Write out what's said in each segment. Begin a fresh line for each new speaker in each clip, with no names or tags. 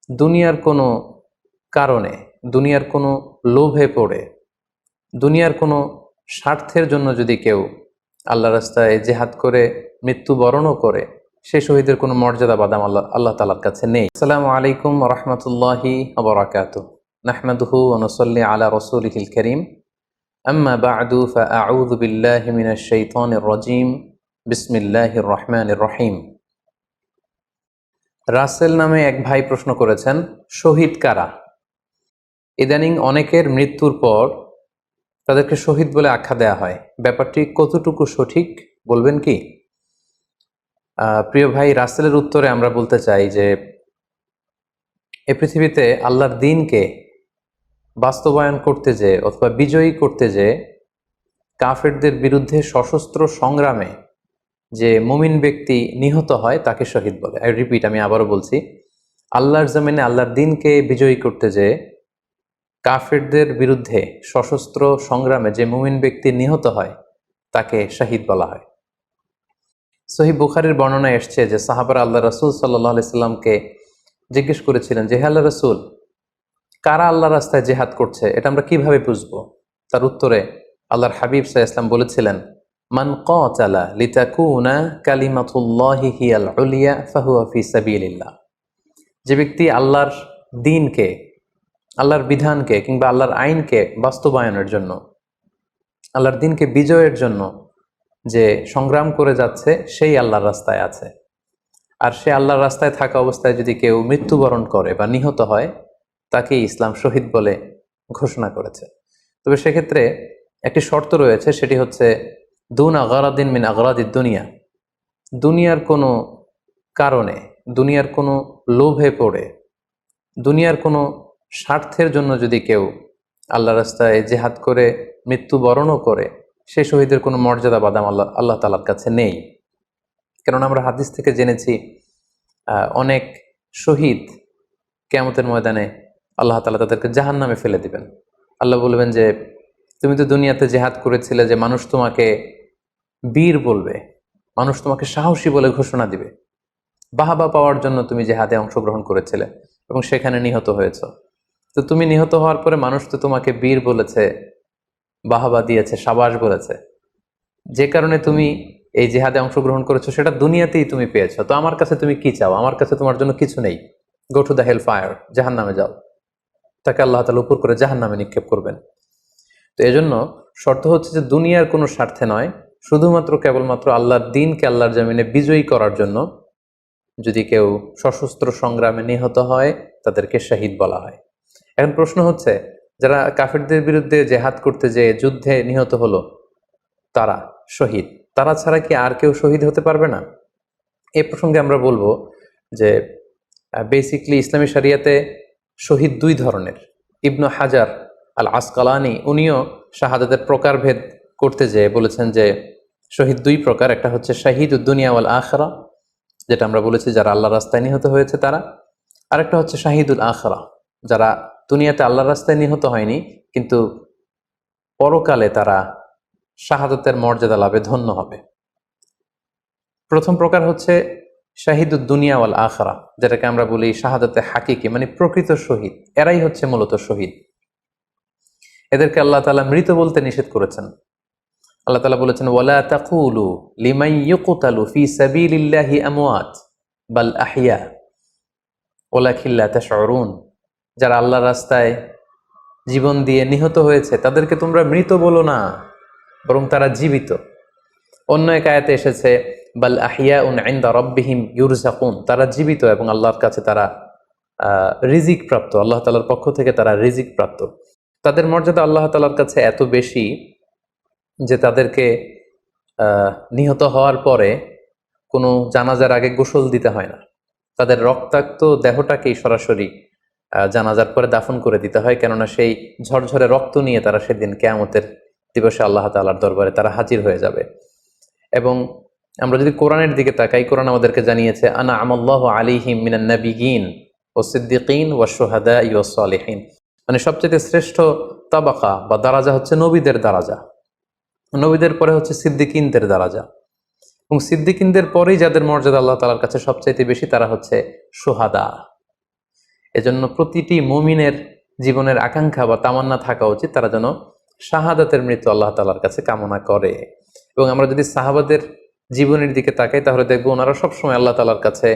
দুনিয়ার কোনো কারণে, দুনিয়ার কোনো লোভে পড়ে, দুনিয়ার কোনো স্বার্থের জন্য যদি কেউ আল্লাহ রাস্তায় জেহাদ করে মৃত্যুবরণও করে, সে শহীদের কোনো মর্যাদা বাদাম আল্লাহ তাআলার কাছে নেই। আসসালামু আলাইকুম ওয়া রাহমাতুল্লাহি ওয়া বারাকাতুহু। নাহমাদুহু ওয়া নুসাল্লি আলা রাসূলিহিল কারীম। আম্মা বা'দু ফাআউযু বিল্লাহি মিনাশ শাইতানির রাজীম। বিসমিল্লাহির রহমানির রহিম। রাসেল নামে এক ভাই প্রশ্ন করেছেন, শহীদ কারা? ইদানিং অনেকের মৃত্যুর পর তাদেরকে শহীদ বলে আখ্যা দেয়া হয়। ব্যাপারটি কতটুকু সঠিক বলবেন কি? প্রিয় ভাই, রাসেলের উত্তরে আমরা বলতে চাই যে এ পৃথিবীতে আল্লাহর দ্বীনকে বাস্তবায়ন করতে যেয়ে অথবা বিজয়ী করতে যেয়ে কাফেরদের বিরুদ্ধে সশস্ত্র সংগ্রামে যে মুমিন ব্যক্তি নিহত হয় তাকে শহীদ বলে। আমি আবারও বলছি, আল্লাহর জমিনে আল্লাহর দ্বীনকে বিজয়ী করতে যেয়ে কাফেরদের বিরুদ্ধে সশস্ত্র সংগ্রামে যে মুমিন ব্যক্তি নিহত হয় তাকে শহীদ বলা হয়। সহিহ বুখারীর বর্ণনায় এসছে যে সাহাবারা আল্লাহ রাসূল সাল্লাল্লাহু আলাইহি সাল্লামকে জিজ্ঞেস করেছিলেন যে, হে আল্লাহ রাসূল, কারা আল্লাহ রাস্তায় জিহাদ করছে এটা আমরা কিভাবে বুঝবো? তার উত্তরে আল্লাহর হাবিব সাল্লাল্লাহু আলাইহি ওয়াসাল্লাম বলেছিলেন, মান কাতালা লিতাকুনা কালিমাতুল্লাহি হিয়াল উলিয়া ফাহুয়া ফি সাবিলিল্লাহ। যে ব্যক্তি আল্লাহর দ্বীনকে, আল্লাহর বিধানকে কিংবা আল্লাহর আইনকে বাস্তবায়নের জন্য, আল্লাহর দ্বীনকে বিজয়ের জন্য যে সংগ্রাম করে যাচ্ছে, সেই আল্লাহর রাস্তায় আছে। আর সে আল্লাহর রাস্তায় থাকা অবস্থায় যদি কেউ মৃত্যুবরণ করে বা নিহত হয়, তাকে ইসলাম শহীদ বলে ঘোষণা করেছে। তবে সেক্ষেত্রে একটি শর্ত রয়েছে, সেটি হচ্ছে দুন আগারাদিন মিন আগারাদিদ দুনিয়া। দুনিয়ার কোনো কারণে, দুনিয়ার কোনো লোভে পড়ে, দুনিয়ার কোনো স্বার্থের জন্য যদি কেউ আল্লাহ রাস্তায় জেহাদ করে মৃত্যুবরণও করে, সে শহীদের কোনো মর্যাদা বাদাম আল্লাহ তাআলার কাছে নেই। কেননা আমরা হাদিস থেকে জেনেছি অনেক শহীদ কিয়ামতের ময়দানে আল্লাহ তাআলা তাদেরকে জাহান্নামে ফেলে দিবেন। আল্লাহ বলবেন যে, তুমি তো দুনিয়াতে জেহাদ করেছিলে, যে মানুষ তোমাকে বীর বলবে, মানুষ তোমাকে সাহসী বলে ঘোষণা দিবে, বাহাবা পাওয়ার জন্য তুমি জেহাদে অংশগ্রহণ করেছিলে এবং সেখানে নিহত হয়েছ। তো তুমি নিহত হওয়ার পরে মানুষ তো তোমাকে বীর বলেছে, বাহাবা দিয়েছে, সাবাস বলেছে, যে কারণে তুমি এই জিহাদে অংশগ্রহণ করেছো, সেটা দুনিয়াতেই তুমি পেয়েছো। তো আমার কাছে তুমি কি চাও? আমার কাছে তোমার জন্য কিছু নেই। Go to the hell fire, জাহান্নামে যাও। তাকে আল্লাহ তাআলা উপর করে জাহান্নামে নিক্ষেপ করবেন। তো এজন্য শর্ত হচ্ছে যে দুনিয়ার কোনো স্বার্থে নয়, শুধুমাত্র কেবলমাত্র আল্লাহর দ্বীনকে আল্লাহর জমিনে বিজয়ী করার জন্য যদি কেউ সশস্ত্র সংগ্রামে নিহত হয়, তাদেরকে শহীদ বলা হয়। এখন প্রশ্ন হচ্ছে, যারা কাফেরদের বিরুদ্ধে জেহাদ করতে যেয়ে যুদ্ধে নিহত হলো, তারা শহীদ, তারা ছাড়া কি আর কেউ শহীদ হতে পারবে না? এই প্রসঙ্গে আমরা বলবো যে বেসিকলি ইসলামী শরিয়াতে শহীদ দুই ধরনের। ইবনু হাজার আল আসকালানি উনিও শাহাদাতের প্রকারভেদ করতে যেয়ে বলেছেন যে শহীদ দুই প্রকার। একটা হচ্ছে শাহিদুদ দুনিয়া ওয়াল আখিরা, যেটা আমরা বলেছি যারা আল্লাহ রাস্তায় নিহত হয়েছে তারা। আরেকটা হচ্ছে শাহিদুল আখিরা, যারা দুনিয়াতে আল্লাহর রাস্তায় নিহত হয়নি কিন্তু পরকালে তারা শাহাদাতের মর্যাদা লাভে ধন্য হবে। প্রথম প্রকার হচ্ছে শাহিদুদ দুনিয়া ওয়াল আখিরা, যেটাকে আমরা বলি শাহাদাতে হাকিকি, মানে প্রকৃত শহীদ। এরাই হচ্ছে মূলত শহীদ। এদেরকে আল্লাহ তাআলা মৃত বলতে নিষেধ করেছেন। আল্লাহ তাআলা বলেছেন, ওয়ালা তাকুলু লিমান ইউকতালু ফি সাবিলিল্লাহি আমওয়াত বাল আহইয়া ওয়ালাকিন লা তাশউরুন। যারা আল্লাহর রাস্তায় জীবন দিয়ে নিহত হয়েছে তাদেরকে তোমরা মৃত বলো না, বরং তারা জীবিত। অন্য এক আয়াতে এসেছে, বাল আহিয়াউন ইনদা রাব্বিহিম ইউরযাকুন, তারা জীবিত এবং আল্লাহর কাছে তারা রিজিক প্রাপ্ত, আল্লাহ তাআলার পক্ষ থেকে তারা রিজিক প্রাপ্ত। তাদের মর্যাদা আল্লাহ তাআলার কাছে এত বেশি যে তাদেরকে নিহত হওয়ার পরে কোনো জানাজার আগে গোসল দিতে হয় না। তাদের রক্তাক্ত দেহটাকেই সরাসরি জানাজার পরে দাফন করে দিতে হয়, কেননা সেই ঝরঝরে রক্ত নিয়ে তারা সেদিন কিয়ামতের দিবসে আল্লাহ তাআলার দরবারে তারা হাজির হয়ে যাবে। এবং আমরা যদি কোরআনের দিকে তাকাই, কোরআন আমাদেরকে জানিয়েছে, আনা আমাল্লাহু আলাইহিম মিনান নাবিয়িন ওয়াস সিদ্দিকিন ওয়াশ শুহাদাই ওয়াস সালিহিন, মানে সবচেয়ে শ্রেষ্ঠ তাবাকা বা দারাজা হচ্ছে নবীদের দারাজা, নবীদের পরে হচ্ছে সিদ্দিকিনদের দারাজা, এবং সিদ্দিকিনদের পরেই যাদের মর্যাদা আল্লাহ তাআলার কাছে সবচাইতে বেশি তারা হচ্ছে শুহাদা। এজন্য প্রতিটি মুমিনের জীবনের আকাঙ্ক্ষা বা তামান্না থাকা উচিত তারা যেন শাহাদাতের মৃত্যু আল্লাহ তাআলার কাছে কামনা করে। এবং আমরা যদি সাহাবাদের জীবনের দিকে তাকাই তাহলে দেখবো ওনারা সবসময় আল্লাহ তাআলার কাছে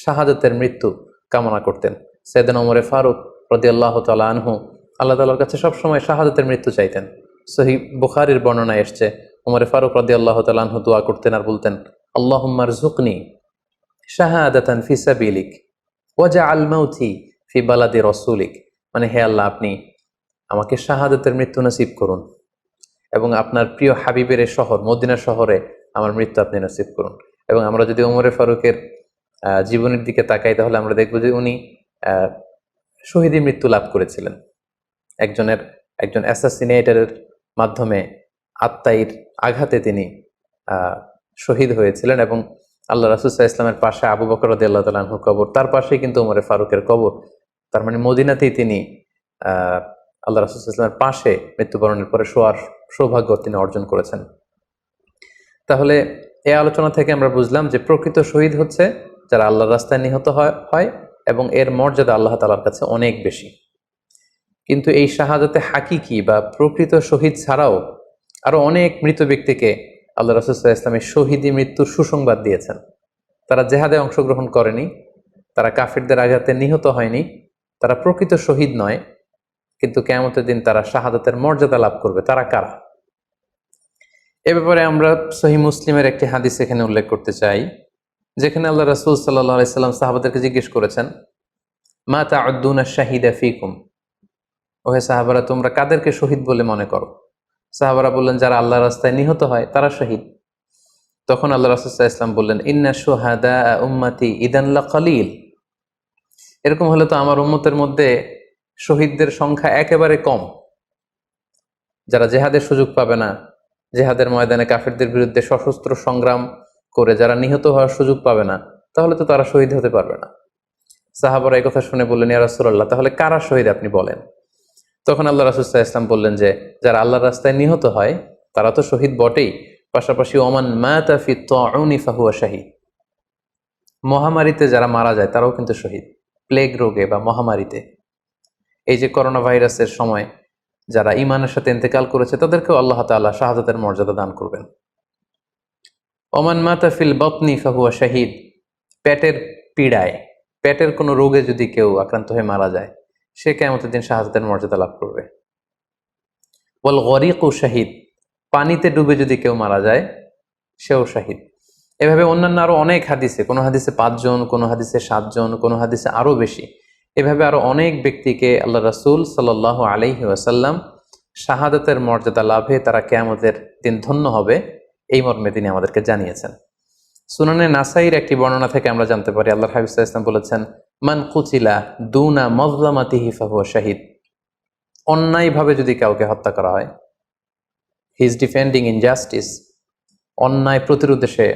শাহাদাতের মৃত্যু কামনা করতেন। সাইয়েদনা ওমর ফারুক রাদিয়াল্লাহু তাআলা আনহু আল্লাহ তাআলার কাছে সবসময় শাহাদাতের মৃত্যু চাইতেন। সহিহ বুখারীর বর্ণনায় এসছে ওমর ফারুক রাদিয়াল্লাহু তাআলা আনহু দোয়া করতেন আর বলতেন, আল্লাহুম্মা রযুকনি শাহাদাতান ফি সাবিলিক ওয়াজআল মাউতি ফি বালাদি রাসূলিক, মানে হে আল্লাহ, আপনি আমাকে শাহাদাতের মৃত্যু নসিব করুন এবং আপনার প্রিয় হাবিবের শহর মদিনা শহরে আমার মৃত্যু আপনি নসিব করুন। এবং আমরা যদি ওমর ফারুকের জীবনের দিকে তাকাই তাহলে আমরা দেখব যে উনি শহীদী মৃত্যু লাভ করেছিলেন। একজন অ্যাসাসিনেটরের মাধ্যমে আত্মাইর আঘাতে তিনি শহীদ হয়েছিলেন এবং আল্লাহ রাসূল সাল্লাল্লাহু আলাইহি ওয়াসাল্লামের পাশে আবু বকর রাদিয়াল্লাহু তাআলা আনহু কবর, তার পাশেই কিন্তু ওমর ফারুকের কবর। তার মানে মদিনাতেই তিনি আল্লাহ রাসূল সাল্লাল্লাহু আলাইহি ওয়াসাল্লামের পাশে মৃত্যুবরণের পরে শোয়ার সৌভাগ্য তিনি অর্জন করেছেন। তাহলে এই আলোচনা থেকে আমরা বুঝলাম যে প্রকৃত শহীদ হচ্ছে যারা আল্লাহর রাস্তায় নিহত হয় এবং এর মর্যাদা আল্লাহ তাআলার কাছে অনেক বেশি। কিন্তু এই শাহাদাতে হাকিকি বা প্রকৃত শহীদ ছাড়াও আরো অনেক মৃত ব্যক্তিকে আল্লাহ রাসূল সাল্লাল্লাহু আলাইহি ওয়াসাল্লাম শহীদী মৃত্যুর সুসংবাদ দিয়েছেন। তারা জেহাদে অংশগ্রহণ করেনি, তারা কাফিরদের আঘাতে নিহত হয়নি, তারা প্রকৃত শহীদ নয়, কিন্তু কিয়ামতের দিন তারা শাহাদাতের মর্যাদা লাভ করবে। তারা কারা? এ ব্যাপারে আমরা সহিহ মুসলিমের একটি হাদিস এখানে উল্লেখ করতে চাই, যেখানে আল্লাহ রাসূল সাল্লাল্লাহু আলাইহি ওয়াসাল্লাম সাহাবাদেরকে জিজ্ঞেস করেছেন, মা তা'উদ্দুনা শাহিদা ফীকুম, ওহে সাহাবারা, তোমরা কাদেরকে শহীদ বলে মনে করো? সাহাবারা বললেন, যারা আল্লাহর রাস্তায় নিহত হয় তারা শহীদ। তখন আল্লাহ রাসূল সাল্লাল্লাহু আলাইহি ওয়াসাল্লাম বললেন, ইন্না শুহাদা উম্মতি ইদান লাকালিল, এরকম হলে তো আমার উম্মতের মধ্যে শহীদদের সংখ্যা একেবারে কম। যারা জেহাদের সুযোগ পাবে না, জেহাদের ময়দানে কাফিরদের বিরুদ্ধে সশস্ত্র সংগ্রাম করে যারা নিহত হওয়ার সুযোগ পাবে না, তাহলে তো তারা শহীদ হতে পারবে না। সাহাবারা এই কথা শুনে বললেন, ইয়া রাসূলুল্লাহ, তাহলে কারা শহীদ আপনি বলেন। তখন আল্লাহ রাসূল সাল্লাল্লাহু আলাইহি ওয়াসাল্লাম বললেন যে যারা আল্লাহর রাস্তায় নিহত হয় তারা তো শহীদ বটেই, পাশাপাশি ওমান মাতা ফি তাউনি ফাহুয়া শাহীদ, মহামারীতে যারা মারা যায় তারাও কিন্তু শহীদ। প্লেগ রোগে বা মহামারীতে, এই যে করোনা ভাইরাসের সময় যারা ঈমানের সাথে ইন্তেকাল করেছে তাদেরকেও আল্লাহ তাআলা শাহাদাতের মর্যাদা দান করবেন। ওমান মাতা ফিল বাতনি ফাহুয়া শাহীদ, পেটের পীড়ায়, পেটের কোনো রোগে যদি কেউ আক্রান্ত হয়ে মারা যায় সে কিয়ামতের দিন শাহাদাতের মর্যাদা লাভ করবে। ওয়াল গরিকু শাহীদ, পানিতে ডুবে যদি কেউ মারা যায় সেও শাহীদ। এভাবে অন্যান্য আরো অনেক হাদিসে, কোনো হাদিসে 5 জন, কোনো হাদিসে 7 জন, কোনো হাদিসে আরো বেশি, এভাবে আরো অনেক ব্যক্তিকে আল্লাহ রাসূল সাল্লাল্লাহু আলাইহি ওয়াসাল্লাম শাহাদাতের মর্যাদা লাভে তারা কিয়ামতের দিন ধন্য হবে এই মর্মে তিনি আমাদেরকে জানিয়েছেন। সুনানে নাসাইর একটি বর্ণনা থেকে আমরা জানতে পারি আল্লাহর হাবিব সাল্লাল্লাহু আলাইহি ওয়াসাল্লাম বলেছেন, মান কুতিলা দুনা মাজলামাতিহি ফাহুয়া শাহীদ, অন্যায়ভাবে যদি কাউকে হত্যা করা হয়, হি ইজ ডিফেন্ডিং ইনজাস্টিস, অন্যায় প্রতিরোধে সে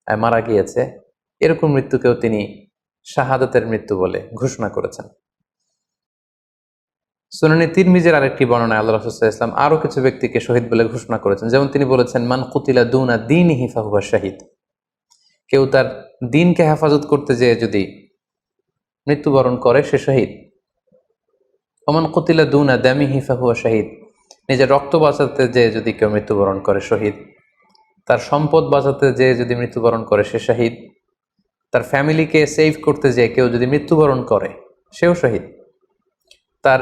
মারা গিয়েছে, এরকম মৃত্যুকেও তিনি শাহাদাতের মৃত্যু বলে ঘোষণা করেছেন। সুনানে তিরমিজির আরেকটি বর্ণনায় আল্লাহ রাসূল সাল্লাল্লাহু আলাইহি ওয়াসাল্লাম আরো কিছু ব্যক্তিকে শহীদ বলে ঘোষণা করেছেন। যেমন তিনি বলেছেন, মান কুতিলা দুনা দীনিহি ফাহুয়া শাহীদ, কেউ তার দ্বীনকে হেফাজত করতে যেয়ে যদি মৃত্যুবরণ করে সে শহীদ। ওমান কুতিলা দুনা দামিহি ফাহুয়া শাহীদ, নিজের রক্ত বাঁচাতে যেয়ে যদি কেউ মৃত্যুবরণ করে শহীদ। তার সম্পদ বাঁচাতে যেয়ে যদি মৃত্যুবরণ করে সে শহীদ। তার ফ্যামিলিকে সেভ করতে যেয়ে কেউ যদি মৃত্যুবরণ করে সেও শহীদ। তার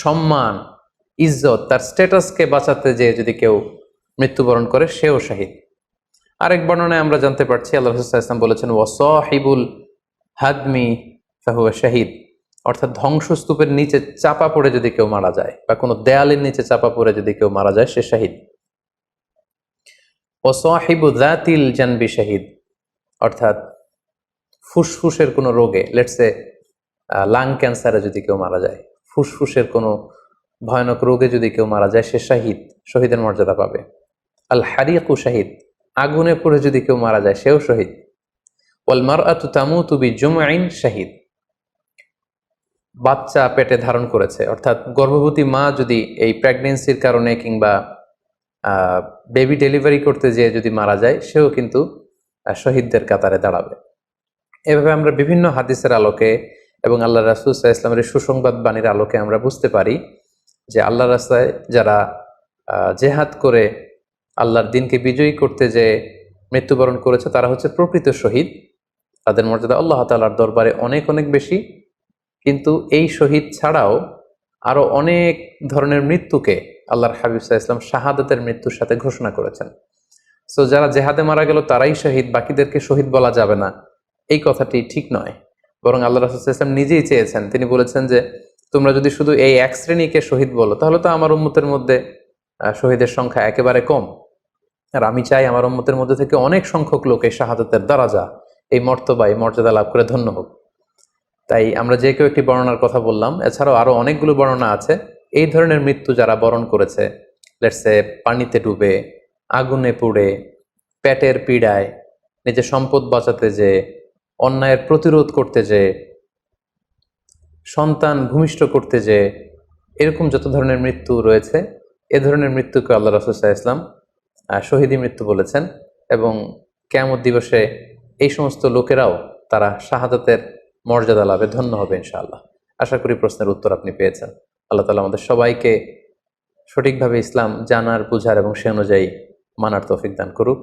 সম্মান, ইজ্জত, তার স্ট্যাটাসকে বাঁচাতে যেয়ে যদি কেউ মৃত্যুবরণ করে সেও শহীদ। আরেক বর্ণনায় আমরা জানতে পারছি আল্লাহ রাসূল সাল্লাল্লাহু আলাইহি ওয়াসাল্লাম বলেছেন, ওয়াসাহিবুল হাদমি ফাহুয়া শাহীদ, অর্থাৎ ধ্বংসস্তূপের নিচে চাপা পড়ে যদি কেউ মারা যায় বা কোনো দেয়ালের নিচে চাপা পড়ে যদি কেউ মারা যায় সে শহীদ। ওয়াসাহিবু যাতিল জানবি শাহীদ, অর্থাৎ ফুসফুসের কোনো রোগে, লেটসে লাং ক্যান্সারে যদি কেউ মারা যায়, ফুসফুসের কোনো ভয়ানক রোগে যদি কেউ মারা যায় সে শাহীদ, শহীদের মর্যাদা পাবে। আল হারিকু শাহীদ, আগুনে পড়ে যদি কেউ মারা যায় সেও শহীদ। ওয়াল মারআতু তামুতু বিজুমআইন শাহীদ, বাচ্চা পেটে ধারণ করেছে, অর্থাৎ গর্ভবতী মা যদি এই প্রেগনেন্সির কারণে কিংবা বেবি ডেলিভারি করতে যেয়ে যদি মারা যায় সেও কিন্তু শহীদদের কাতারে দাঁড়াবে। এভাবে আমরা বিভিন্ন হাদিসের আলোকে এবং আল্লাহ রাসূল সাল্লাল্লাহু আলাইহি ইসলামের সুসংবাদ বাণীর আলোকে আমরা বুঝতে পারি যে আল্লাহর রাস্তায় যারা জেহাদ করে আল্লাহর দিনকে বিজয়ী করতে যে মৃত্যুবরণ করেছে তারা হচ্ছে প্রকৃত শহীদ। তাদের মর্যাদা আল্লাহ তাআলার দরবারে অনেক অনেক বেশি। কিন্তু এই শহীদ ছাড়াও আরো অনেক ধরনের মৃত্যুকে আল্লাহর হাবিব সাল্লাল্লাহু আলাইহি ওয়াসাল্লাম শাহাদাতের মৃত্যুর সাথে ঘোষণা করেছেন। সো যারা জেহাদে মারা গেল তারাই শহীদ, বাকিদেরকে শহীদ বলা যাবে না, এই কথাটি ঠিক নয়। বরং আল্লাহ রাসূল সাল্লাল্লাহু আলাইহি ওয়াসাল্লাম নিজেই চেয়েছেন, তিনি বলেছেন যে তোমরা যদি শুধু এই এক শ্রেণীকে শহীদ বলো তাহলে তো আমার উম্মতের মধ্যে শহীদের সংখ্যা একেবারে কম। আর আমি চাই আমার উম্মতের মধ্যে থেকে অনেক সংখ্যক লোক এই শাহাদাতের দারাজা, এই মর্তবা, এই মর্যাদা লাভ করে ধন্য হোক। তাই আমরা যে কেউ একটি বর্ণনার কথা বললাম, এছাড়াও আরো অনেকগুলো বর্ণনা আছে। এই ধরনের মৃত্যু যারা বরণ করেছে, লেটসে পানিতে ডুবে, আগুনে পুড়ে, পেটের পীড়ায়, নিজের সম্পদ বাঁচাতে যে, অন্যায়ের প্রতিরোধ করতে যে, সন্তান ভূমিষ্ঠ করতে যে, এরকম যত ধরনের মৃত্যু রয়েছে, এ ধরনের মৃত্যুকে আল্লাহ রাসূল সাল্লাল্লাহু আলাইহি ওয়াসাল্লাম শহীদী মৃত্যু বলেছেন। এবং কিয়ামত দিবসে এই সমস্ত লোকেরাও তারা শাহাদাতের মর্যাদা লাভে ধন্য হবে ইনশাআল্লাহ। আশা করি প্রশ্নের উত্তর আপনি পেয়েছেন। আল্লাহ তাআলা আমাদের সবাইকে সঠিকভাবে ইসলাম জানার, বুঝার এবং সে অনুযায়ী মানার তৌফিক দান করুক।